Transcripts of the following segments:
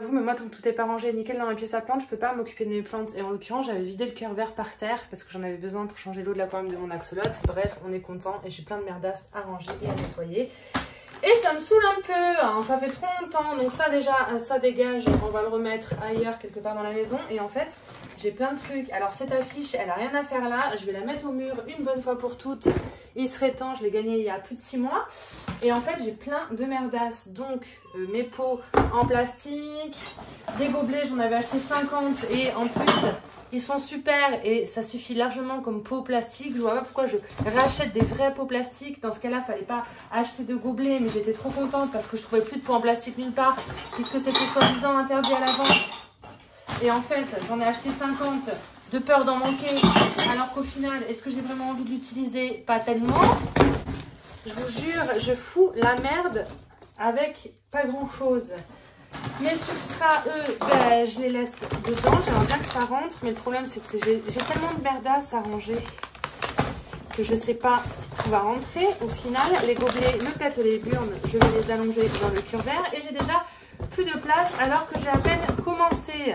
Vous, mais moi, tant que tout est pas rangé nickel dans ma pièce à plantes, je peux pas m'occuper de mes plantes. Et en l'occurrence, j'avais vidé le cœur vert par terre parce que j'en avais besoin pour changer l'eau de l'aquarium de mon axolote. Bref, on est content et j'ai plein de merdasses à ranger et à nettoyer. Et ça me saoule un peu, hein. Ça fait trop longtemps. Donc ça déjà, ça dégage. On va le remettre ailleurs, quelque part dans la maison. Et en fait, j'ai plein de trucs. Alors cette affiche, elle a rien à faire là. Je vais la mettre au mur une bonne fois pour toutes. Il serait temps, je l'ai gagnée il y a plus de 6 mois. Et en fait, j'ai plein de merdasses. Donc mes pots en plastique, des gobelets, j'en avais acheté 50. Et en plus, ils sont super et ça suffit largement comme pot plastique. Je vois pas pourquoi je rachète des vrais pots plastiques. Dans ce cas-là, fallait pas acheter de gobelets. Mais j'étais trop contente parce que je trouvais plus de pots en plastique nulle part. Puisque c'était soi-disant interdit à la vente. Et en fait, j'en ai acheté 50 de peur d'en manquer. Alors qu'au final, est-ce que j'ai vraiment envie de l'utiliser? Pas tellement. Je vous jure, je fous la merde avec pas grand-chose. Mes substrats, eux, ben, je les laisse dedans. J'aimerais bien que ça rentre. Mais le problème, c'est que j'ai tellement de merdasses à ranger que je sais pas si tout va rentrer. Au final, les gobelets, le plateau, les burnes, je vais les allonger dans le cure vert. Et j'ai déjà plus de place alors que j'ai à peine commencé.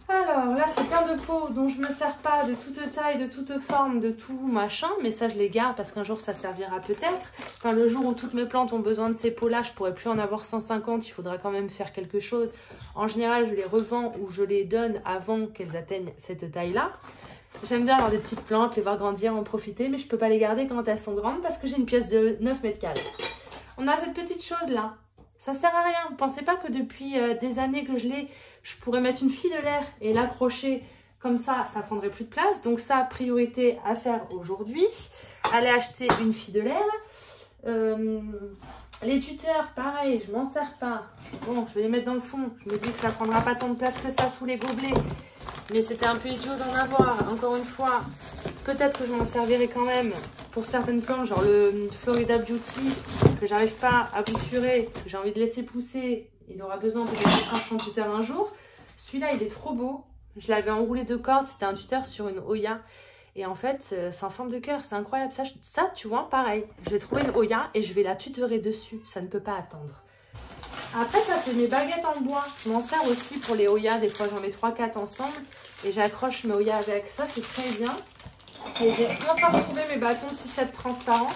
Alors là, c'est plein de pots dont je me sers pas, de toute taille, de toute forme, de tout machin. Mais ça, je les garde parce qu'un jour, ça servira peut-être. Enfin, le jour où toutes mes plantes ont besoin de ces pots-là, je pourrais plus en avoir 150. Il faudra quand même faire quelque chose. En général, je les revends ou je les donne avant qu'elles atteignent cette taille-là. J'aime bien avoir des petites plantes, les voir grandir, en profiter. Mais je peux pas les garder quand elles sont grandes parce que j'ai une pièce de 9 mètres carrés. On a cette petite chose-là. Ça sert à rien. Pensez pas que depuis des années que je l'ai, je pourrais mettre une fille de l'air et l'accrocher comme ça prendrait plus de place. Donc ça, priorité à faire aujourd'hui. Aller acheter une fille de l'air. Les tuteurs, pareil, je m'en sers pas. Bon, je vais les mettre dans le fond. Je me dis que ça prendra pas tant de place que ça sous les gobelets. Mais c'était un peu idiot d'en avoir. Encore une fois, peut-être que je m'en servirai quand même pour certaines plantes, genre le Florida Beauty, que j'arrive pas à bouturer, que j'ai envie de laisser pousser. Il aura besoin peut-être quand je change tuteur un jour. Celui-là, il est trop beau. Je l'avais enroulé de cordes. C'était un tuteur sur une Oya. Et en fait, c'est en forme de cœur. C'est incroyable. Ça, tu vois, pareil. Je vais trouver une Oya et je vais la tutorer dessus. Ça ne peut pas attendre. Après, ça, c'est mes baguettes en bois. Je m'en sers aussi pour les Oya. Des fois, j'en mets 3-4 ensemble. Et j'accroche mes Oya avec ça. C'est très bien. Et j'ai enfin retrouvé mes bâtons de sucette transparents.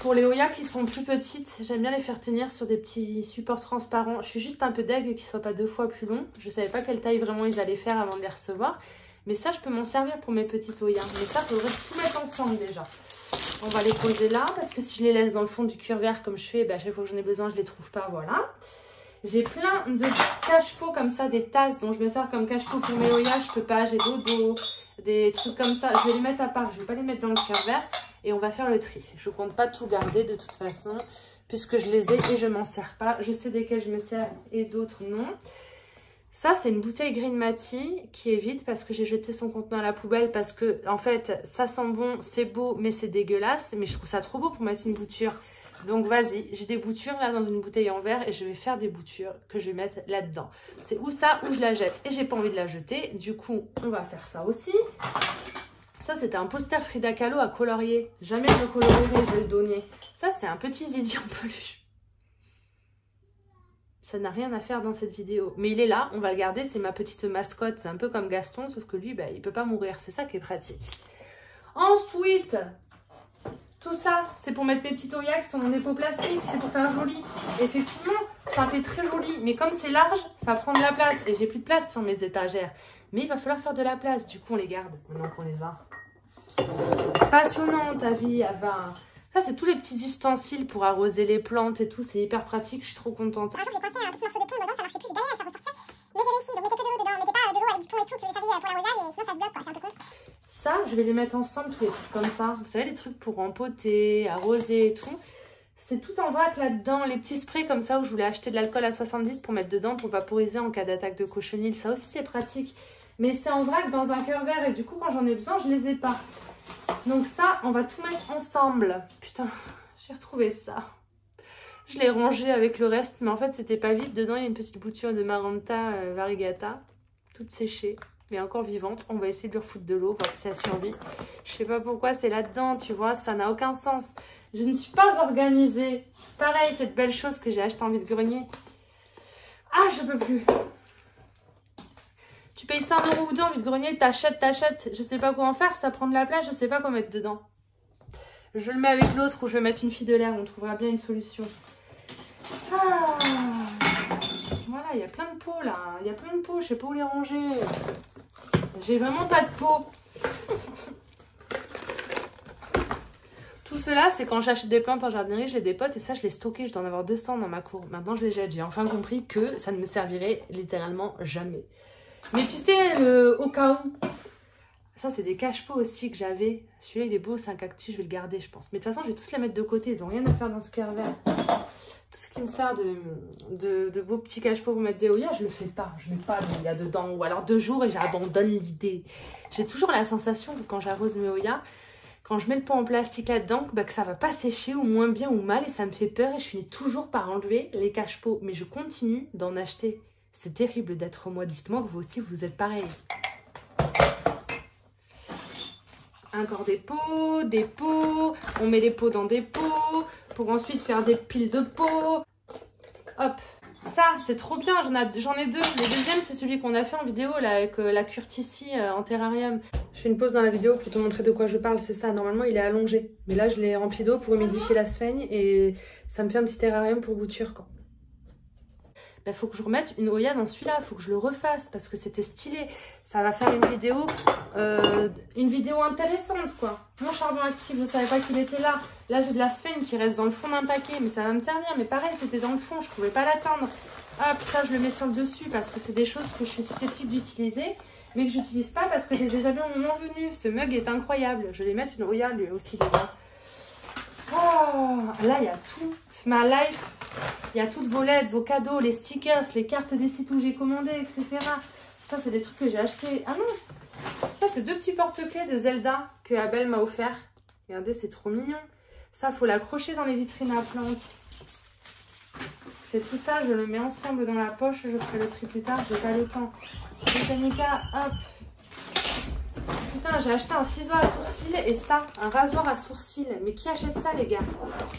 Pour les Oya qui sont plus petites, j'aime bien les faire tenir sur des petits supports transparents. Je suis juste un peu deg qu'ils ne soient pas 2 fois plus longs. Je ne savais pas quelle taille vraiment ils allaient faire avant de les recevoir. Mais ça, je peux m'en servir pour mes petites Oya. Mais ça, il faudrait tout mettre ensemble déjà. On va les poser là parce que si je les laisse dans le fond du cure vert comme je fais, ben, à chaque fois que j'en ai besoin, je ne les trouve pas. Voilà. J'ai plein de cache-pots comme ça, des tasses dont je me sers comme cache-pot pour mes Oya. Je peux pas, j'ai dodo, des trucs comme ça. Je vais les mettre à part, je ne vais pas les mettre dans le cure vert. Et on va faire le tri. Je ne compte pas tout garder de toute façon, puisque je les ai et je ne m'en sers pas. Je sais desquels je me sers et d'autres non. Ça, c'est une bouteille Green Mati qui est vide parce que j'ai jeté son contenant à la poubelle. Parce que, en fait, ça sent bon, c'est beau, mais c'est dégueulasse. Mais je trouve ça trop beau pour mettre une bouture. Donc, vas-y, j'ai des boutures là dans une bouteille en verre et je vais faire des boutures que je vais mettre là-dedans. C'est ou ça ou je la jette. Et j'ai pas envie de la jeter. Du coup, on va faire ça aussi. Ça, c'était un poster Frida Kahlo à colorier. Jamais je le colorierai, je vais le donner. Ça, c'est un petit zizi en peluche. Ça n'a rien à faire dans cette vidéo. Mais il est là, on va le garder. C'est ma petite mascotte. C'est un peu comme Gaston, sauf que lui, bah, il ne peut pas mourir. C'est ça qui est pratique. Ensuite, tout ça, c'est pour mettre mes petits Oya qui sont dans des pots plastiques. C'est pour faire joli. Et effectivement, ça fait très joli. Mais comme c'est large, ça prend de la place. Et j'ai plus de place sur mes étagères. Mais il va falloir faire de la place. Du coup, on les garde maintenant qu'on les a. Passionnant ta vie, Ava. Ça, c'est tous les petits ustensiles pour arroser les plantes et tout. C'est hyper pratique, je suis trop contente. Un jour, j'ai coincé un petit morceau de pont dedans, ça marchait plus, j'ai galéré à le faire ressortir. Mais j'ai réussi, donc mettez que de l'eau dedans, mettez pas de l'eau avec du pont et tout qui vous servi pour l'arrosage et sinon ça se bloque quoi, c'est un peu con. Ça, je vais les mettre ensemble, tous les trucs comme ça. Vous savez, les trucs pour empoter, arroser et tout. C'est tout en vrac là-dedans. Les petits sprays comme ça où je voulais acheter de l'alcool à 70 pour mettre dedans pour vaporiser en cas d'attaque de cochonille. Ça aussi, c'est pratique. Mais c'est en vrac dans un cœur vert et du coup, quand j'en ai besoin, je les ai pas. Donc ça, on va tout mettre ensemble. Putain, j'ai retrouvé ça. Je l'ai rangé avec le reste, mais en fait, c'était pas vide. Dedans, il y a une petite bouture de Maranta variegata, toute séchée, mais encore vivante. On va essayer de lui refoutre de l'eau, voir si elle survit. Je sais pas pourquoi c'est là-dedans, tu vois, ça n'a aucun sens. Je ne suis pas organisée. Pareil, cette belle chose que j'ai achetée en vide-grenier. Ah, je peux plus. Tu payes 5 € ou 2 en vide-grenier, t'achètes. Je sais pas quoi en faire, ça prend de la place, je sais pas quoi mettre dedans. Je le mets avec l'autre ou je vais mettre une fille de l'air, on trouvera bien une solution. Ah. Voilà, il y a plein de pots là. Il y a plein de pots, je sais pas où les ranger. J'ai vraiment pas de pots. Tout cela, c'est quand j'achète des plantes en jardinerie, j'ai des potes et ça, je les stockais. Je dois en avoir 200 dans ma cour. Maintenant, je les jette. J'ai enfin compris que ça ne me servirait littéralement jamais. Mais tu sais, au cas où, ça, c'est des cache-pots aussi que j'avais. Celui-là, il est beau, c'est un cactus, je vais le garder, je pense. Mais de toute façon, je vais tous les mettre de côté. Ils n'ont rien à faire dans ce cœur vert. Tout ce qui me sert de beaux petits cache-pots pour mettre des Hoya, je le fais pas. Je mets pas de Hoya dedans. Ou alors 2 jours et j'abandonne l'idée. J'ai toujours la sensation que quand j'arrose mes Hoya, quand je mets le pot en plastique là-dedans, bah, que ça va pas sécher ou moins bien ou mal et ça me fait peur et je finis toujours par enlever les cache-pots. Mais je continue d'en acheter. C'est terrible d'être moi. Dites-moi que vous aussi, vous êtes pareil. Encore des pots. On met les pots dans des pots pour ensuite faire des piles de pots. Hop. Ça, c'est trop bien. J'en ai 2. Le deuxième, c'est celui qu'on a fait en vidéo là, avec la Curtici en terrarium. Je fais une pause dans la vidéo pour te montrer de quoi je parle. C'est ça. Normalement, il est allongé. Mais là, je l'ai rempli d'eau pour humidifier la sphaigne. Et ça me fait un petit terrarium pour bouture, quoi. Il faut que je remette une Hoya dans celui-là. Il faut que je le refasse parce que c'était stylé. Ça va faire une vidéo intéressante, quoi. Mon charbon actif, je ne savais pas qu'il était là. Là, j'ai de la sphaigne qui reste dans le fond d'un paquet, mais ça va me servir. Mais pareil, c'était dans le fond, je ne pouvais pas l'atteindre. Hop, ça, je le mets sur le dessus parce que c'est des choses que je suis susceptible d'utiliser, mais que je n'utilise pas parce que je les ai jamais au moment venu. Ce mug est incroyable. Je vais mettre une Hoya lui aussi dedans. Oh, là, il y a toute ma life. Il y a toutes vos lettres, vos cadeaux, les stickers, les cartes des sites où j'ai commandé, etc. Ça, c'est des trucs que j'ai achetés. Ah non, ça, c'est 2 petits porte-clés de Zelda que Abel m'a offert. Regardez, c'est trop mignon. Ça, il faut l'accrocher dans les vitrines à plantes. C'est tout ça, je le mets ensemble dans la poche. Je ferai le tri plus tard, j'ai pas le temps. C'est Botanica, hop. Putain, j'ai acheté un ciseau à sourcils et ça, un rasoir à sourcils. Mais qui achète ça, les gars?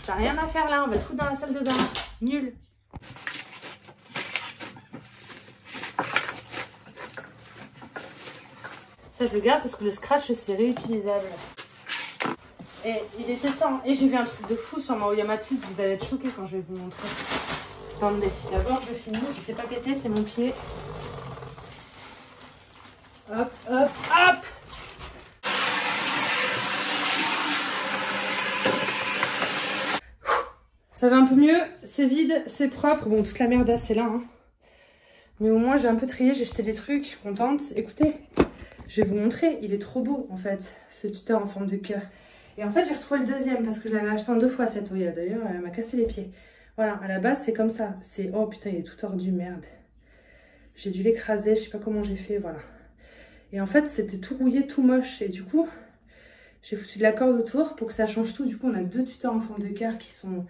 Ça n'a rien à faire là, on va le foutre dans la salle de bain. Nul. Ça, je le garde parce que le scratch, c'est réutilisable. Et il était temps. Et j'ai vu un truc de fou sur ma Hoya Mathilde. Vous allez être choqués quand je vais vous montrer. Attendez, d'abord, je finis. Je sais pas péter, c'est mon pied. Hop, hop, hop! Ça va un peu mieux, c'est vide, c'est propre. Bon, toute la merde, c'est là. Hein. Mais au moins, j'ai un peu trié, j'ai jeté des trucs, je suis contente. Écoutez, je vais vous montrer. Il est trop beau, en fait, ce tuteur en forme de cœur. Et en fait, j'ai retrouvé le deuxième parce que je l'avais acheté en 2 fois cette Hoya. D'ailleurs, elle m'a cassé les pieds. Voilà, à la base, c'est comme ça. C'est... Oh putain, il est tout tordu, merde. J'ai dû l'écraser, je sais pas comment j'ai fait, voilà. Et en fait, c'était tout rouillé, tout moche. Et du coup, j'ai foutu de la corde autour pour que ça change tout. Du coup, on a 2 tuteurs en forme de cœur qui sont...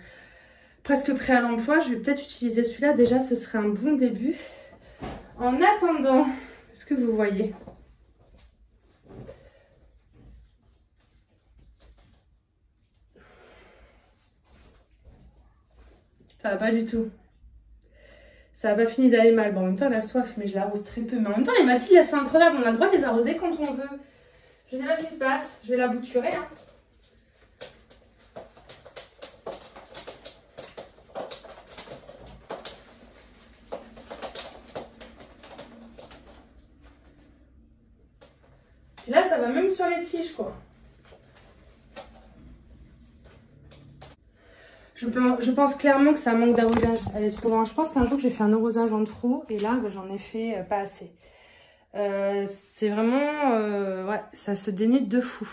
presque prêt à l'emploi. Je vais peut-être utiliser celui-là. Déjà, ce serait un bon début. En attendant, est-ce que vous voyez? Ça va pas du tout. Ça va pas fini d'aller mal. Bon, en même temps, elle a soif, mais je l'arrose très peu. Mais en même temps, les Mathildes, elles sont incroyables. On a le droit de les arroser quand on veut. Je sais pas ce qui se passe. Je vais la bouturer, hein. Et là, ça va même sur les tiges, quoi. Je pense clairement que ça manque d'arrosage. Elle est trop loin. Je pense qu'un jour, j'ai fait un arrosage en trop. Et là, bah, j'en ai fait pas assez. C'est vraiment... ouais, ça se dénude de fou.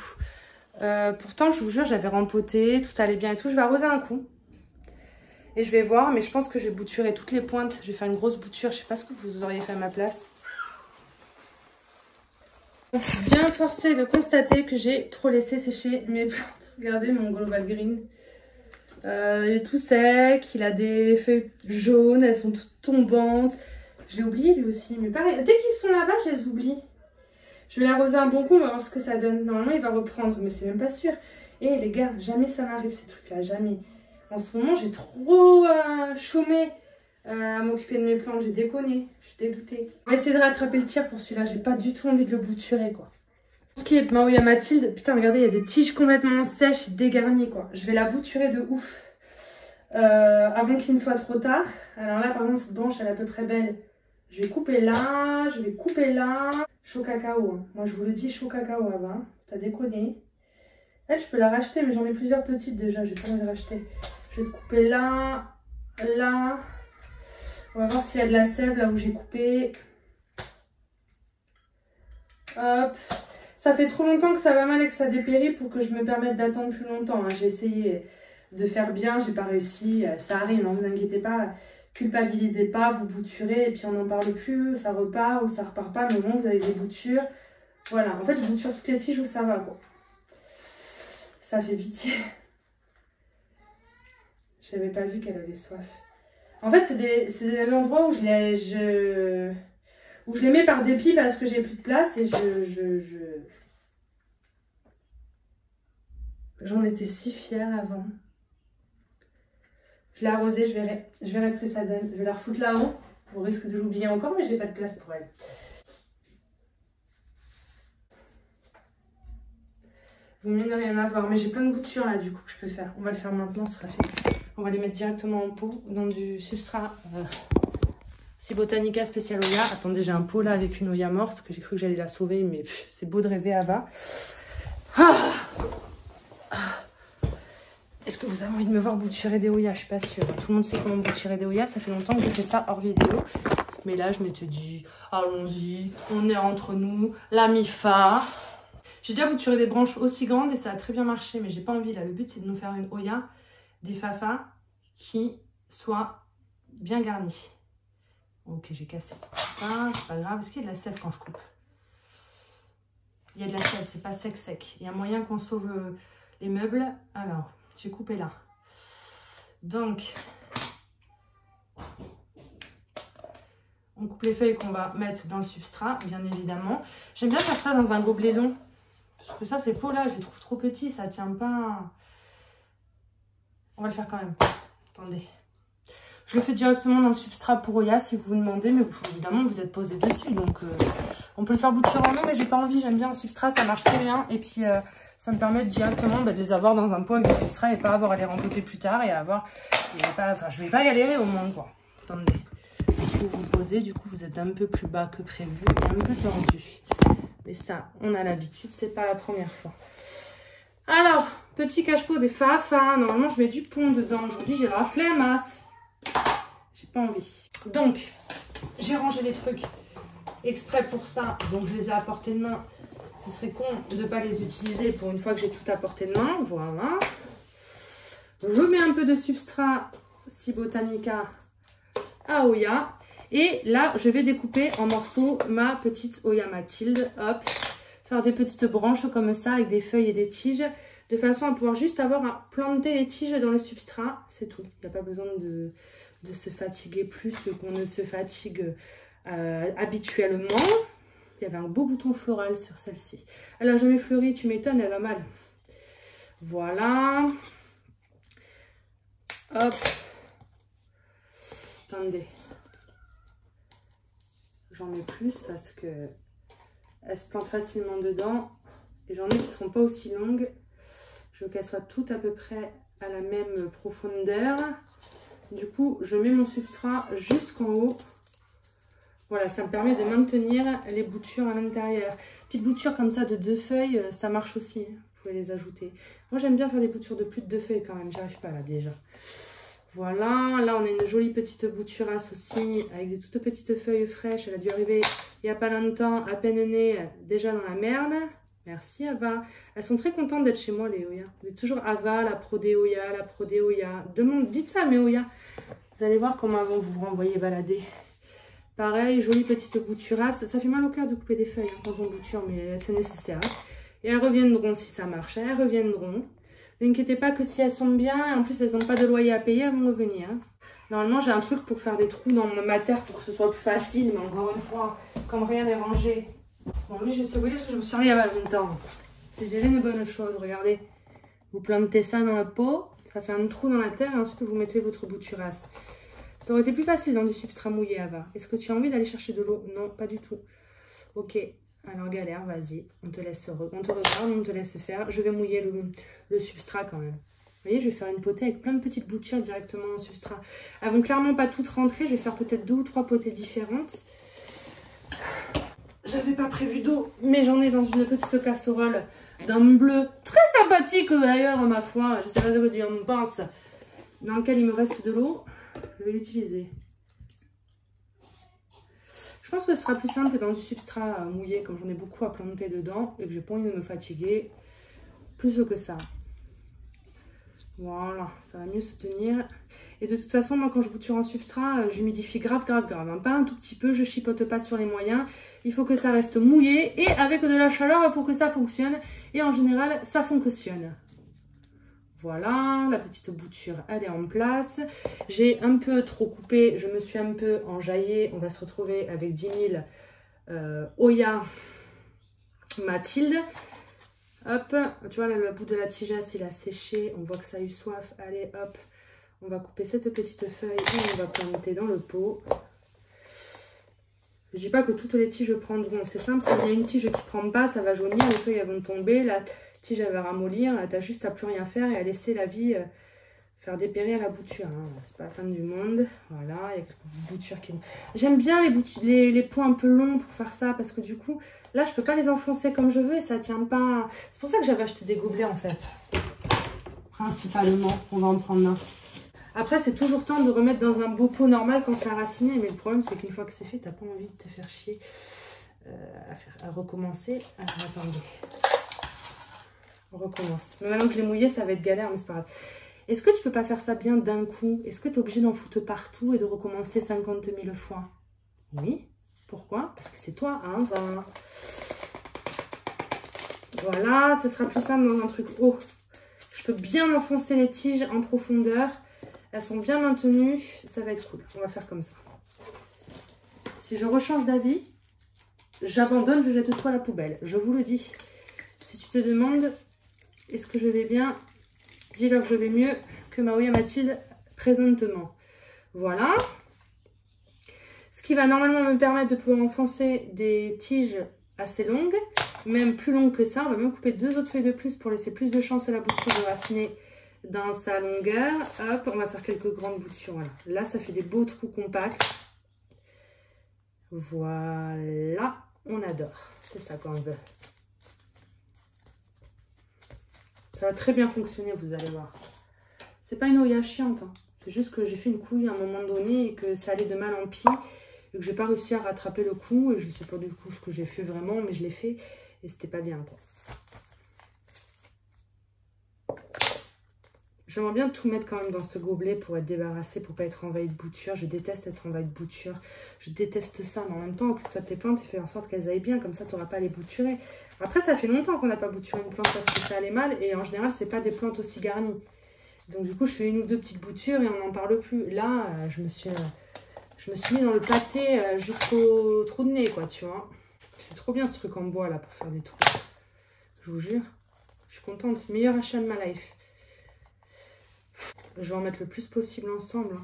Pourtant, je vous jure, j'avais rempoté. Tout allait bien et tout. Je vais arroser un coup. Et je vais voir. Mais je pense que je vais bouturer toutes les pointes. Je vais faire une grosse bouture. Je sais pas ce que vous auriez fait à ma place. Je suis bien forcée de constater que j'ai trop laissé sécher mes plantes. Regardez mon Global Green. Il est tout sec, il a des feuilles jaunes, elles sont toutes tombantes. Je l'ai oublié lui aussi, mais pareil, dès qu'ils sont là-bas, je les oublie. Je vais l'arroser un bon coup, on va voir ce que ça donne. Normalement, il va reprendre, mais c'est même pas sûr. Et les gars, jamais ça m'arrive ces trucs-là, jamais. En ce moment, j'ai trop chômé à m'occuper de mes plantes. J'ai déconné, je suis dégoûtée. Je vais essayer de rattraper le tir pour celui-là. J'ai pas du tout envie de le bouturer, quoi. Ce qui est de ma Oya Mathilde, putain, regardez, il y a des tiges complètement sèches, dégarnies, quoi. Je vais la bouturer de ouf avant qu'il ne soit trop tard. Alors là, par exemple, cette branche, elle est à peu près belle. Je vais couper là, je vais couper là. Chaud cacao, hein. Moi je vous le dis, chaud cacao avant, hein. T'as déconné. Elle, je peux la racheter, mais j'en ai plusieurs petites déjà, je vais pas les racheter. Je vais te couper là, là. On va voir s'il y a de la sève là où j'ai coupé. Hop. Ça fait trop longtemps que ça va mal et que ça dépérit pour que je me permette d'attendre plus longtemps, hein. J'ai essayé de faire bien, j'ai pas réussi. Ça arrive, ne vous inquiétez pas. Culpabilisez pas, vous bouturez et puis on n'en parle plus, ça repart ou ça repart pas, mais au moins vous avez des boutures. Voilà, en fait je bouture toutes les tiges où ça va, quoi. Ça fait pitié. J'avais pas vu qu'elle avait soif. En fait c'est des endroits où je les mets par dépit parce que j'ai plus de place et j'en étais si fière avant. Je l'ai arrosée, je verrai ce que ça donne. Je vais la refoutre là-haut. Au risque de l'oublier encore, mais j'ai pas de place pour elle. Vaut mieux ne rien avoir. Mais j'ai plein de boutures là, du coup, que je peux faire. On va le faire maintenant, ce sera fait. On va les mettre directement en pot, dans du substrat Cibotanica spécial Oya. Attendez, j'ai un pot là avec une Oya morte, que j'ai cru que j'allais la sauver, mais c'est beau de rêver, Ava. Est-ce que vous avez envie de me voir bouturer des Oya? Je suis pas sûre. Tout le monde sait comment bouturer des Oya. Ça fait longtemps que je fais ça hors vidéo. Mais là, je m'étais dit, allons-y, on est entre nous, la MIFA. J'ai déjà bouturé des branches aussi grandes et ça a très bien marché. Mais j'ai pas envie là. Le but, c'est de nous faire une Oya, des fafas qui soient bien garnies. Ok, j'ai cassé ça. C'est pas grave. Est-ce qu'il y a de la sève quand je coupe? Il y a de la sève, c'est pas sec. Il y a moyen qu'on sauve les meubles. Alors... j'ai coupé là. Donc, on coupe les feuilles qu'on va mettre dans le substrat, bien évidemment. J'aime bien faire ça dans un gobelet long. Parce que ça, ces pots là, je les trouve trop petits, ça tient pas. On va le faire quand même. Attendez. Je le fais directement dans le substrat pour Oya si vous vous demandez, mais évidemment, vous êtes posé dessus. Donc, on peut le faire bouturer en eau, mais j'ai pas envie. J'aime bien le substrat, ça marche très bien. Et puis... ça me permet directement de les avoir dans un pot avec du substrat et pas avoir à les rempoter plus tard et avoir... enfin, je vais pas galérer au moins, quoi. Attendez. Vous vous posez, du coup, vous êtes un peu plus bas que prévu et un peu tendu. Mais ça, on a l'habitude, c'est pas la première fois. Alors, petit cache-pot des fafas. Normalement, je mets du pont dedans. Aujourd'hui, j'ai la flemme. J'ai pas envie. Donc, j'ai rangé les trucs exprès pour ça. Donc, je les ai à portée de main. Ce serait con de ne pas les utiliser pour une fois que j'ai tout à portée de main. Voilà. Je mets un peu de substrat Cibotanica à Oya. Et là, je vais découper en morceaux ma petite Oya Mathilde. Hop. Faire des petites branches comme ça avec des feuilles et des tiges. De façon à pouvoir juste avoir à planter les tiges dans le substrat. C'est tout. Il n'y a pas besoin de se fatiguer plus qu'on ne se fatigue habituellement. Il y avait un beau bouton floral sur celle-ci. Elle n'a jamais fleuri, tu m'étonnes, elle va mal. Voilà. Hop. Attendez. J'en mets plus parce que elle se plante facilement dedans. Et j'en ai qui ne seront pas aussi longues. Je veux qu'elles soient toutes à peu près à la même profondeur. Du coup, je mets mon substrat jusqu'en haut. Voilà, ça me permet de maintenir les boutures à l'intérieur. Petites boutures comme ça de 2 feuilles, ça marche aussi. Vous pouvez les ajouter. Moi, j'aime bien faire des boutures de plus de 2 feuilles quand même. J'arrive pas là déjà. Voilà, là, on a une jolie petite bouturasse aussi avec des toutes petites feuilles fraîches. Elle a dû arriver il n'y a pas longtemps, à peine née, déjà dans la merde. Merci Ava. Elles sont très contentes d'être chez moi, les Oya. Vous êtes toujours Ava, la pro des Oya, la pro des Oya. Dites ça à mes Oya. Vous allez voir comment elles vont vous renvoyer balader. Pareil, jolie petite bouturasse. Ça fait mal au cœur de couper des feuilles quand on bouture, mais c'est nécessaire. Et elles reviendront si ça marche. Elles reviendront. Ne vous inquiétez pas que si elles sont bien, en plus elles n'ont pas de loyer à payer, elles vont revenir. Normalement, j'ai un truc pour faire des trous dans ma terre pour que ce soit plus facile, mais encore une fois, comme rien n'est rangé. Bon, oui, je sais, vous voyez, je me suis rien il y a pas longtemps. C'est déjà une bonne chose, regardez. Vous plantez ça dans la pot, ça fait un trou dans la terre et ensuite vous mettez votre bouturasse. Ça aurait été plus facile dans du substrat mouillé, Ava. Est-ce que tu as envie d'aller chercher de l'eau? Non, pas du tout. Ok, alors galère, vas-y. On te regarde, on te laisse faire. Je vais mouiller le substrat quand même. Vous voyez, je vais faire une potée avec plein de petites boutures directement au substrat. Elles vont clairement pas toutes rentrer. Je vais faire peut-être 2 ou 3 potées différentes. J'avais pas prévu d'eau, mais j'en ai dans une petite casserole d'un bleu très sympathique d'ailleurs, ma foi. Je sais pas ce que tu en penses. Dans lequel il me reste de l'eau. Je vais l'utiliser. Je pense que ce sera plus simple que dans du substrat mouillé, comme j'en ai beaucoup à planter dedans et que j'ai pas envie de me fatiguer plus que ça. Voilà, ça va mieux se tenir. Et de toute façon, moi, quand je bouture en substrat, j'humidifie grave. Hein. Pas un tout petit peu, je chipote pas sur les moyens. Il faut que ça reste mouillé et avec de la chaleur pour que ça fonctionne. Et en général, ça fonctionne. Voilà, la petite bouture, elle est en place. J'ai un peu trop coupé, je me suis un peu enjaillée. On va se retrouver avec 10 000 Oya Mathilde. Hop, tu vois, là, le bout de la tigeasse, il a séché. On voit que ça a eu soif. Allez, hop, on va couper cette petite feuille et on va planter dans le pot. Je dis pas que toutes les tiges prendront. C'est simple, s'il y a une tige qui prend pas, ça va jaunir, les feuilles elles vont tomber, la tige elle va ramollir, t'as juste à plus rien faire et à laisser la vie faire dépérir la bouture. Hein. C'est pas la fin du monde. Voilà, il y a quelques boutures qui... J'aime bien les points un peu longs pour faire ça parce que du coup, là je peux pas les enfoncer comme je veux et ça tient pas. C'est pour ça que j'avais acheté des gobelets en fait. Principalement, on va en prendre un. Après, c'est toujours temps de remettre dans un beau pot normal quand c'est raciné. Mais le problème, c'est qu'une fois que c'est fait, t'as pas envie de te faire chier à recommencer. Alors, attendez. On recommence. Mais maintenant que je l'ai mouillé, ça va être galère, mais c'est pas grave. Est-ce que tu peux pas faire ça bien d'un coup? Est-ce que tu es obligé d'en foutre partout et de recommencer 50 000 fois? Oui. Pourquoi? Parce que c'est toi, hein, Voilà, ce sera plus simple dans un truc haut. Je peux bien enfoncer les tiges en profondeur. Elles sont bien maintenues, ça va être cool. On va faire comme ça. Si je rechange d'avis, j'abandonne, je jette tout à la poubelle. Je vous le dis. Si tu te demandes, est-ce que je vais bien? Dis-leur que je vais mieux que Maoya Mathilde présentement. Voilà. Ce qui va normalement me permettre de pouvoir enfoncer des tiges assez longues, même plus longues que ça. On va même couper 2 autres feuilles de plus pour laisser plus de chance à la bouture de raciner dans sa longueur. Hop, on va faire quelques grandes boutures. Voilà. Là, ça fait des beaux trous compacts. Voilà, on adore. C'est ça qu'on veut. Ça va très bien fonctionner, vous allez voir. C'est pas une Oya chiante. Hein. C'est juste que j'ai fait une couille à un moment donné et que ça allait de mal en pis. Et que j'ai pas réussi à rattraper le coup. Et je sais pas du coup ce que j'ai fait vraiment, mais je l'ai fait. Et c'était pas bien, quoi. J'aimerais bien tout mettre quand même dans ce gobelet pour être débarrassé, pour pas être envahi de boutures. Je déteste être envahi de boutures. Je déteste ça. Mais en même temps, occupe-toi de tes plantes et fais en sorte qu'elles aillent bien. Comme ça, tu n'auras pas à les bouturer. Après, ça fait longtemps qu'on n'a pas bouturé une plante parce que ça allait mal. Et en général, c'est pas des plantes aussi garnies. Donc du coup, je fais 1 ou 2 petites boutures et on n'en parle plus. Là, je me suis mis dans le pâté jusqu'au trou de nez, quoi, tu vois. C'est trop bien ce truc en bois, là, pour faire des trous. Je vous jure. Je suis contente. Meilleur achat de ma life. Je vais en mettre le plus possible ensemble.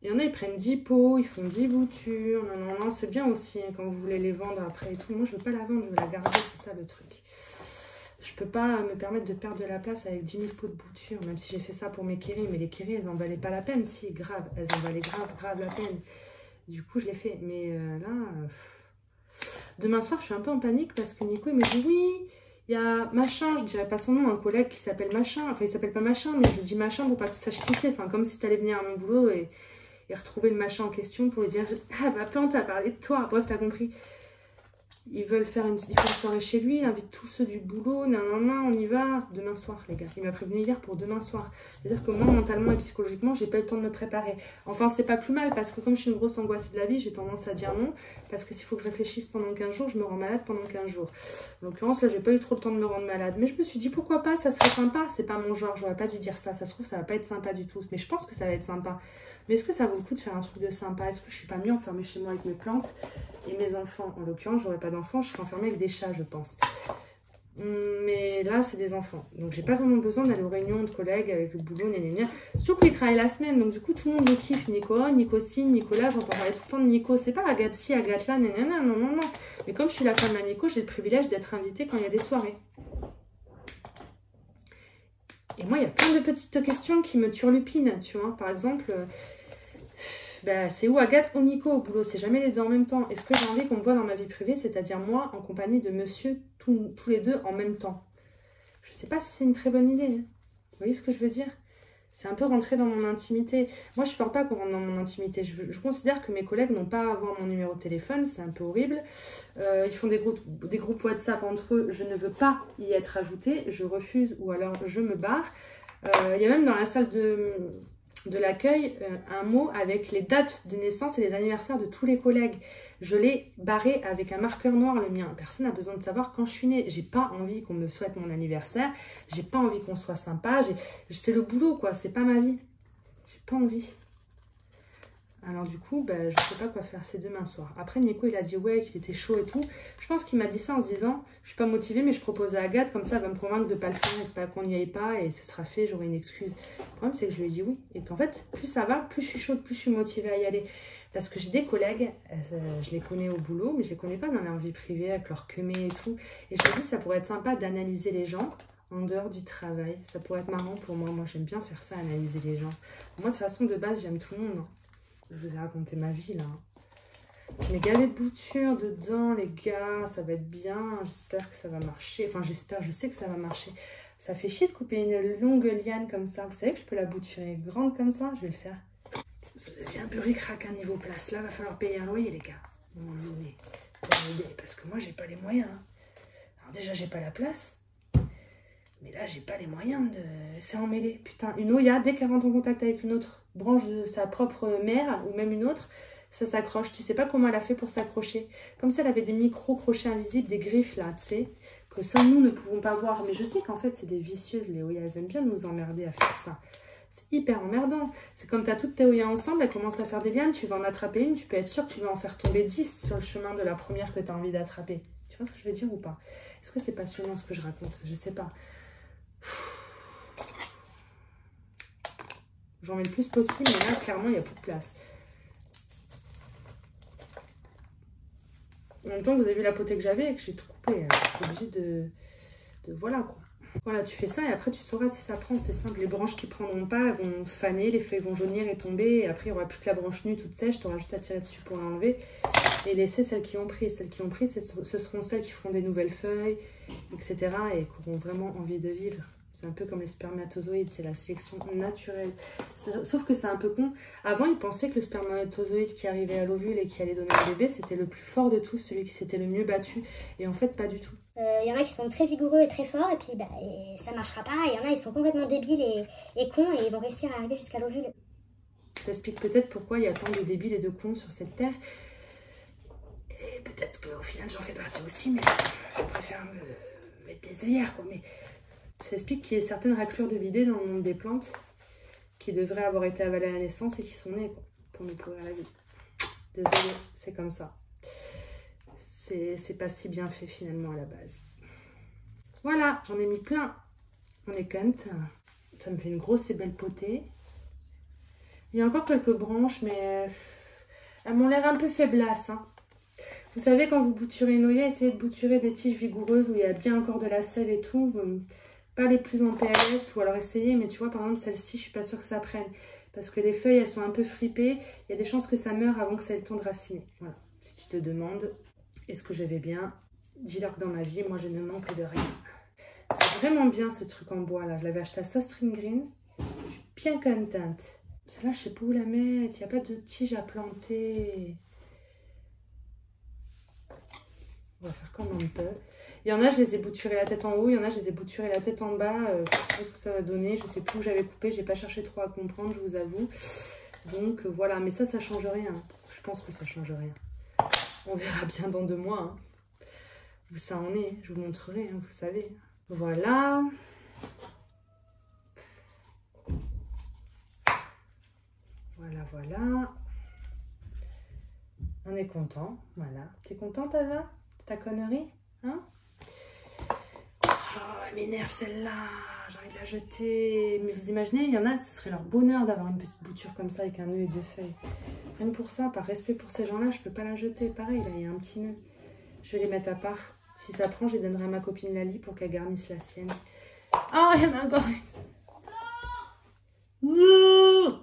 Il y en a, ils prennent 10 pots, ils font 10 boutures. Non, c'est bien aussi hein, quand vous voulez les vendre après et tout. Moi, je veux pas la vendre, je veux la garder, c'est ça le truc. Je peux pas me permettre de perdre de la place avec 10 000 pots de boutures, même si j'ai fait ça pour mes kéris. Mais les kéris, elles en valaient pas la peine, si, grave. Elles en valaient grave la peine. Du coup, je l'ai fait. Mais là, demain soir, je suis un peu en panique parce que Nico, il me dit oui. Il y a machin, je dirais pas son nom, un collègue qui s'appelle machin. Enfin, il s'appelle pas machin, mais je lui dis machin pour pas que tu saches qui c'est. Enfin, comme si tu allais venir à mon boulot et retrouver le machin en question pour lui dire ah, ma plante a parlé de toi. Bref, t'as compris. Ils veulent faire une soirée chez lui, il invite tous ceux du boulot, on y va demain soir, les gars. Il m'a prévenu hier pour demain soir. C'est-à-dire que moi, mentalement et psychologiquement, j'ai pas eu le temps de me préparer. Enfin, c'est pas plus mal parce que comme je suis une grosse angoissée de la vie, j'ai tendance à dire non. Parce que s'il faut que je réfléchisse pendant 15 jours, je me rends malade pendant 15 jours. En l'occurrence, là, j'ai pas eu trop le temps de me rendre malade. Mais je me suis dit pourquoi pas, ça serait sympa. C'est pas mon genre, j'aurais pas dû dire ça. Ça se trouve, ça va pas être sympa du tout. Mais je pense que ça va être sympa. Mais est-ce que ça vaut le coup de faire un truc de sympa? Est-ce que je suis pas mieux enfermée chez moi avec mes plantes et mes enfants? En l'occurrence, j'aurais pas d'enfants, je serais enfermée avec des chats, je pense. Mais là, c'est des enfants. Donc, j'ai pas vraiment besoin d'aller aux réunions de collègues avec le boulot, gna. Surtout qu'il travaille la semaine. Donc, du coup, tout le monde me kiffe. Nico, Nico-ci, Nicolas. J'entends parler tout le temps de Nico. C'est pas Agathe-ci, Agathe-là, gna. Non. Mais comme je suis la femme à Nico, j'ai le privilège d'être invitée quand il y a des soirées. Et moi, il y a plein de petites questions qui me turlupinent, tu vois. Par exemple, c'est où Agathe ou Nico au boulot? C'est jamais les deux en même temps. Est-ce que j'ai envie qu'on me voit dans ma vie privée, c'est-à-dire moi en compagnie de monsieur, tous les deux en même temps? Je sais pas si c'est une très bonne idée. Hein. Vous voyez ce que je veux dire? C'est un peu rentrer dans mon intimité. Moi, je ne parle pas qu'on rentre dans mon intimité. Je considère que mes collègues n'ont pas à avoir mon numéro de téléphone. C'est un peu horrible. Ils font des groupes WhatsApp entre eux. Je ne veux pas y être ajoutée. Je refuse ou alors je me barre. Il y a même dans la salle de l'accueil un mot avec les dates de naissance et les anniversaires de tous les collègues. Je l'ai barré avec un marqueur noir, le mien. Personne n'a besoin de savoir quand je suis née. J'ai pas envie qu'on me souhaite mon anniversaire. J'ai pas envie qu'on soit sympa. C'est le boulot, quoi. C'est pas ma vie. J'ai pas envie. Alors du coup, je sais pas quoi faire. C'est demain soir. Après, Nico, il a dit ouais, qu'il était chaud et tout. Je pense qu'il m'a dit ça en se disant, je suis pas motivée, mais je propose à Agathe, comme ça, elle va me convaincre de pas le faire et de pas qu'on n'y aille pas et ce sera fait, j'aurai une excuse. Le problème, c'est que je lui ai dit oui. Et qu'en fait, plus ça va, plus je suis chaude, plus je suis motivée à y aller. Parce que j'ai des collègues, je les connais au boulot, mais je les connais pas dans leur vie privée, avec leur queumé et tout. Et je me dis, ça pourrait être sympa d'analyser les gens en dehors du travail. Ça pourrait être marrant pour moi. Moi, j'aime bien faire ça, analyser les gens. Moi, de façon de base, j'aime tout le monde. Hein. Je vous ai raconté ma vie, là. Je mets galet de bouture dedans, les gars. Ça va être bien. J'espère que ça va marcher. Enfin, j'espère, je sais que ça va marcher. Ça fait chier de couper une longue liane comme ça. Vous savez que je peux la bouturer grande comme ça? Je vais le faire. Ça devient un peu ric-rac à niveau place. Là, va falloir payer un loyer, les gars. Parce que moi, j'ai pas les moyens. Hein. Alors déjà, j'ai pas la place. Mais là, j'ai pas les moyens de... C'est emmêlé. Putain, une Oya, dès qu'elle rentre en contact avec une autre branche de sa propre mère, ou même une autre, ça s'accroche. Tu sais pas comment elle a fait pour s'accrocher. Comme si elle avait des micro-crochets invisibles, des griffes, là, tu sais, que seuls nous ne pouvons pas voir. Mais je sais qu'en fait, c'est des vicieuses, les Oyas. Elles aiment bien nous emmerder à faire ça. C'est hyper emmerdant. C'est comme tu as toutes tes Oyas ensemble, elles commencent à faire des lianes, tu vas en attraper une, tu peux être sûr que tu vas en faire tomber 10 sur le chemin de la première que tu as envie d'attraper. Tu vois ce que je veux dire ou pas? Est-ce que c'est passionnant ce que je raconte? Je sais pas. J'en mets le plus possible, mais là, clairement, il n'y a plus de place. En même temps, vous avez vu la potée que j'avais et que j'ai tout coupé. Je suis obligée de... Voilà, quoi. Voilà, tu fais ça et après, tu sauras si ça prend. C'est simple. Les branches qui ne prendront pas, elles vont se faner, les feuilles vont jaunir et tomber. Et après, il n'y aura plus que la branche nue toute sèche. Tu auras juste à tirer dessus pour l'enlever. Et laisser celles qui ont pris. Celles qui ont pris, ce seront celles qui feront des nouvelles feuilles, etc. et qui auront vraiment envie de vivre. C'est un peu comme les spermatozoïdes, c'est la sélection naturelle. Sauf que c'est un peu con. Avant, ils pensaient que le spermatozoïde qui arrivait à l'ovule et qui allait donner un bébé, c'était le plus fort de tous, celui qui s'était le mieux battu. Et en fait, pas du tout. Il y en a qui sont très vigoureux et très forts, et puis ça marchera pas. Et il y en a, ils sont complètement débiles et cons, et ils vont réussir à arriver jusqu'à l'ovule. Ça explique peut-être pourquoi il y a tant de débiles et de cons sur cette terre. Et peut-être qu'au final, j'en fais partie aussi, mais je préfère me mettre des œillères, quoi. Mais ça explique qu'il y ait certaines raclures de bidets dans le monde des plantes qui devraient avoir été avalées à la naissance et qui sont nées, quoi, pour nous pourrir la vie. Désolée, c'est comme ça. C'est pas si bien fait finalement à la base. Voilà, j'en ai mis plein. On est content. Ça me fait une grosse et belle potée. Il y a encore quelques branches, mais elles m'ont l'air un peu faiblasses. Hein. Vous savez, quand vous bouturez une Oya, essayez de bouturer des tiges vigoureuses où il y a bien encore de la sève et tout. Pas les plus en PLS, ou alors essayez, mais tu vois, par exemple, celle-ci, je suis pas sûre que ça prenne. Parce que les feuilles, elles sont un peu fripées. Il y a des chances que ça meure avant que ça ait le temps de raciner. Voilà. Si tu te demandes, est-ce que je vais bien? Dis-leur que dans ma vie, moi, je ne manque de rien. C'est vraiment bien, ce truc en bois, là. Je l'avais acheté à Sostring Green. Je suis bien contente. Celle-là, je sais pas où la mettre. Il n'y a pas de tige à planter. On va faire comme on peut. Il y en a, je les ai bouturés la tête en haut. Il y en a, je les ai bouturés la tête en bas. Je sais pas ce que ça va donner. Je sais plus où j'avais coupé. J'ai pas cherché trop à comprendre, je vous avoue. Donc voilà. Mais ça change rien. Je pense que ça change rien. On verra bien dans 2 mois. Hein. Où ça en est. Je vous montrerai, hein, vous savez. Voilà. Voilà, voilà. On est content. Voilà. T'es contente, Ava? Ta connerie? Hein? Oh, elle m'énerve celle-là. J'ai envie de la jeter. Mais vous imaginez, il y en a, ce serait leur bonheur d'avoir une petite bouture comme ça avec un nœud et 2 feuilles. Rien que pour ça, par respect pour ces gens-là, je peux pas la jeter. Pareil, là, il y a un petit nœud. Je vais les mettre à part. Si ça prend, je les donnerai à ma copine Lali pour qu'elle garnisse la sienne. Oh, il y en a encore une. Non!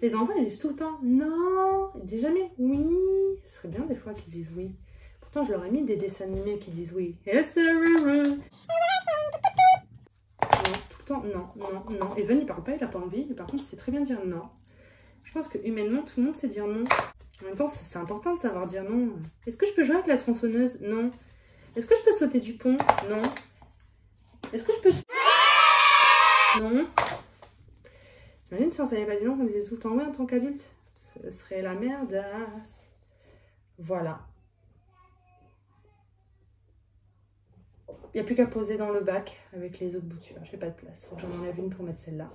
Les enfants, ils disent tout le temps non. Ils disent jamais oui. Ce serait bien des fois qu'ils disent oui. Pourtant, je leur ai mis des dessins animés qui disent oui. Yes, sir. Non, tout le temps, non, non, non. Evan, il parle pas, il a pas envie. Mais par contre, il sait très bien dire non. Je pense que humainement, tout le monde sait dire non. En même temps, c'est important de savoir dire non. Est-ce que je peux jouer avec la tronçonneuse? Non. Est-ce que je peux sauter du pont? Non. Est-ce que je peux... Non. Imagine si on savait pas dire non, qu'on disait tout le temps oui en tant qu'adulte. Ce serait la merdasse. Voilà. Il n'y a plus qu'à poser dans le bac avec les autres boutures. J'ai pas de place. Il faut que j'en enlève une pour mettre celle-là.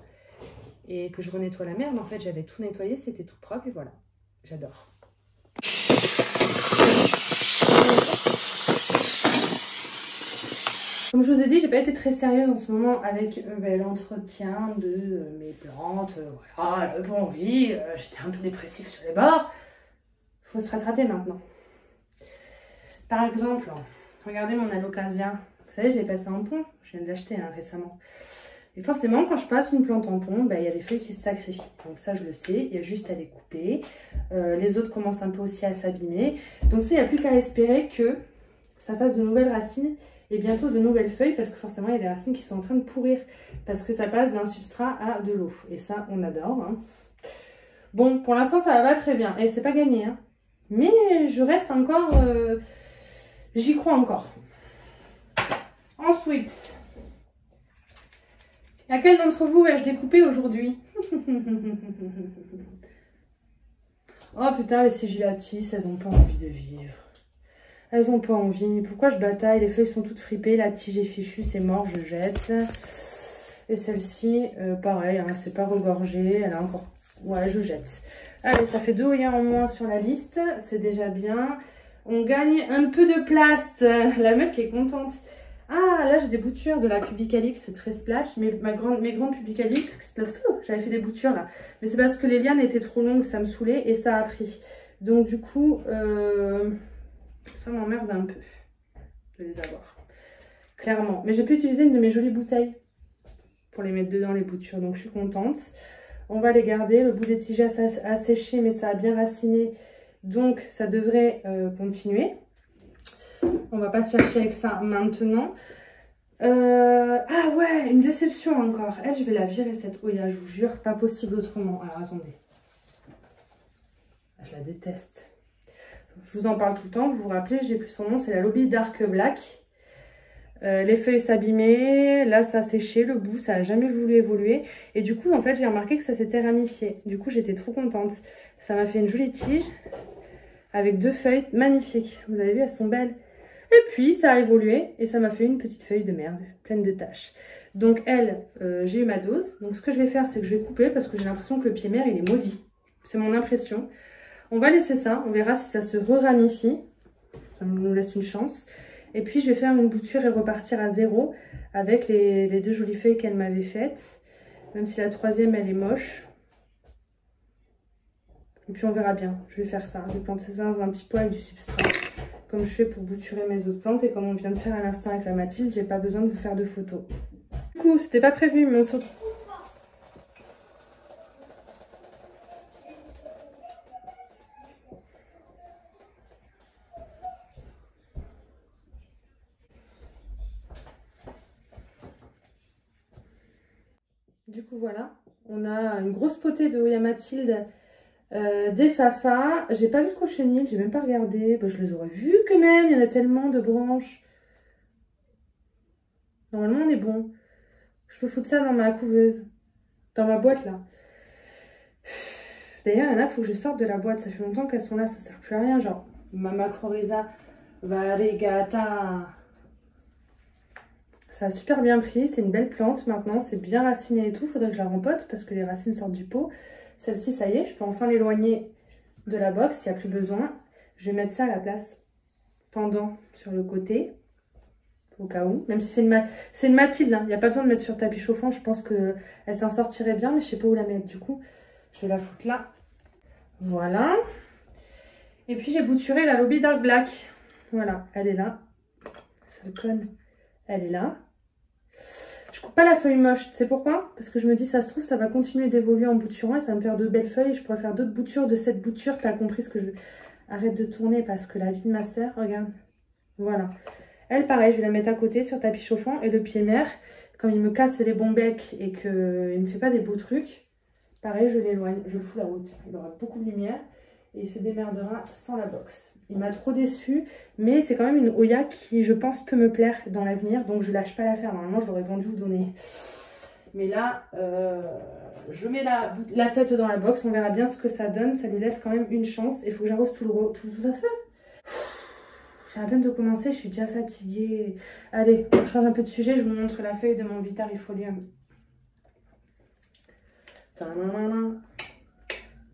Et que je renettoie la merde. En fait, j'avais tout nettoyé, c'était tout propre et voilà. J'adore. Comme je vous ai dit, j'ai pas été très sérieuse en ce moment avec l'entretien de mes plantes. Voilà, j'avais pas envie. J'étais un peu dépressive sur les bords. Faut se rattraper maintenant. Par exemple, regardez mon alocasia. Vous savez, je l'ai passé en pont. Je viens de l'acheter récemment. Et forcément, quand je passe une plante en pont, il y a des feuilles qui se sacrifient. Donc ça, je le sais. Il y a juste à les couper. Les autres commencent un peu aussi à s'abîmer. Donc ça, il n'y a plus qu'à espérer que ça fasse de nouvelles racines et bientôt de nouvelles feuilles. Parce que forcément, il y a des racines qui sont en train de pourrir. Parce que ça passe d'un substrat à de l'eau. Et ça, on adore. Hein. Bon, pour l'instant, ça va pas très bien. Et c'est pas gagné. Hein. Mais je reste encore... J'y crois encore. Ensuite... Laquelle d'entre vous vais-je découper aujourd'hui? Oh putain, les sigillatis, elles n'ont pas envie de vivre. Elles n'ont pas envie. Pourquoi je bataille? Les feuilles sont toutes fripées. La tige est fichue, c'est mort, je jette. Et celle-ci, pareil, hein, c'est pas regorgé. Elle a encore... Ouais, je jette. Allez, ça fait 2 Oya en moins sur la liste. C'est déjà bien. On gagne un peu de place. La meuf qui est contente. Ah, là, j'ai des boutures de la Pubicalix, c'est très splash. Mais mes grandes Pubicalix, j'avais fait des boutures là. Mais c'est parce que les lianes étaient trop longues, ça me saoulait et ça a pris. Donc, du coup, ça m'emmerde un peu de les avoir. Clairement. Mais j'ai pu utiliser une de mes jolies bouteilles pour les mettre dedans, les boutures. Donc, je suis contente. On va les garder. Le bout des tiges a séché, mais ça a bien raciné. Donc, ça devrait continuer. On va pas se faire chier avec ça maintenant. Ah ouais, une déception encore. Elle, je vais la virer cette Oya, je vous jure, pas possible autrement. Alors attendez. Je la déteste. Je vous en parle tout le temps, vous vous rappelez, j'ai plus son nom, c'est la Lobby Dark Black. Les feuilles s'abîmaient, là ça a séché, le bout, ça a jamais voulu évoluer. Et du coup, en fait, j'ai remarqué que ça s'était ramifié. Du coup, j'étais trop contente. Ça m'a fait une jolie tige avec 2 feuilles magnifiques. Vous avez vu, elles sont belles. Et puis, ça a évolué et ça m'a fait une petite feuille de merde, pleine de taches. Donc, elle, j'ai eu ma dose. Donc, ce que je vais faire, c'est que je vais couper parce que j'ai l'impression que le pied mère, il est maudit. C'est mon impression. On va laisser ça. On verra si ça se re-ramifie. Ça nous laisse une chance. Et puis, je vais faire une bouture et repartir à 0 avec les 2 jolies feuilles qu'elle m'avait faites. Même si la 3e, elle est moche. Et puis, on verra bien. Je vais faire ça. Je vais planter ça dans un petit pot avec du substrat. Comme je fais pour bouturer mes autres plantes et comme on vient de faire à l'instant avec la Mathilde, j'ai pas besoin de vous faire de photos. Du coup, c'était pas prévu, mais on se retrouve. Du coup, voilà, on a une grosse potée de Oya Mathilde. Des Fafa, j'ai pas vu de cochenille, j'ai même pas regardé. Bah, je les aurais vus quand même, il y en a tellement de branches. Normalement on est bon. Je peux foutre ça dans ma couveuse, dans ma boîte là. D'ailleurs il y en a, il faut que je sorte de la boîte, ça fait longtemps qu'elles sont là, ça sert plus à rien. Genre ma macrorhiza variegata, Ça a super bien pris, c'est une belle plante maintenant, c'est bien raciné et tout. Faudrait que je la rempote parce que les racines sortent du pot. Celle-ci, ça y est, je peux enfin l'éloigner de la box, il n'y a plus besoin. Je vais mettre ça à la place pendant sur le côté, au cas où. Même si c'est une Mathilde, hein. Il n'y a pas besoin de mettre sur tapis chauffant, je pense qu'elle s'en sortirait bien, mais je sais pas où la mettre. Du coup, je vais la foutre là. Voilà. Et puis j'ai bouturé la Lobby Dark Black. Voilà, elle est là. Falcon, elle est là. Je coupe pas la feuille moche, tu sais pourquoi? Parce que je me dis, ça se trouve, ça va continuer d'évoluer en bouturant et ça va me faire de belles feuilles. Je pourrais faire d'autres boutures de cette bouture. T'as compris ce que je veux. Arrête de tourner parce que la vie de ma soeur, regarde. Voilà. Elle, pareil, je vais la mettre à côté sur tapis chauffant. Et le pied mère, comme il me casse les bons becs et qu'il ne me fait pas des beaux trucs, pareil, je l'éloigne. Je le fous la route. Il aura beaucoup de lumière et il se démerdera sans la box. Il m'a trop déçue, mais c'est quand même une Oya qui, je pense, peut me plaire dans l'avenir. Donc, je lâche pas l'affaire. Normalement, je l'aurais vendue ou donnée. Mais là, je mets la tête dans la box. On verra bien ce que ça donne. Ça lui laisse quand même une chance. Il faut que j'arrose tout ça fait. J'ai à peine de commencer. Je suis déjà fatiguée. Allez, on change un peu de sujet. Je vous montre la feuille de mon Vitarifolium. Ta-na-na-na.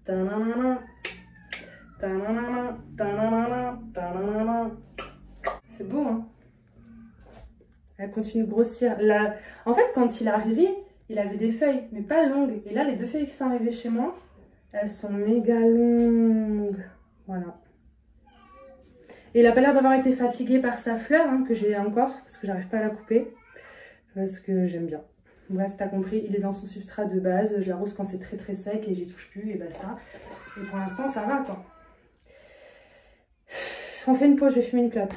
Ta-na-na-na. C'est beau, hein? Elle continue de grossir. Là, en fait, quand il est arrivé, il avait des feuilles, mais pas longues. Et là, les 2 feuilles qui sont arrivées chez moi, elles sont méga longues. Voilà. Et il a pas l'air d'avoir été fatigué par sa fleur, hein, que j'ai encore, parce que j'arrive pas à la couper. Parce que j'aime bien. Bref, t'as compris, il est dans son substrat de base. Je l'arrose quand c'est très très sec et j'y touche plus et basta. Et pour l'instant, ça va, quoi. On fait une pause, je vais fumer une clope.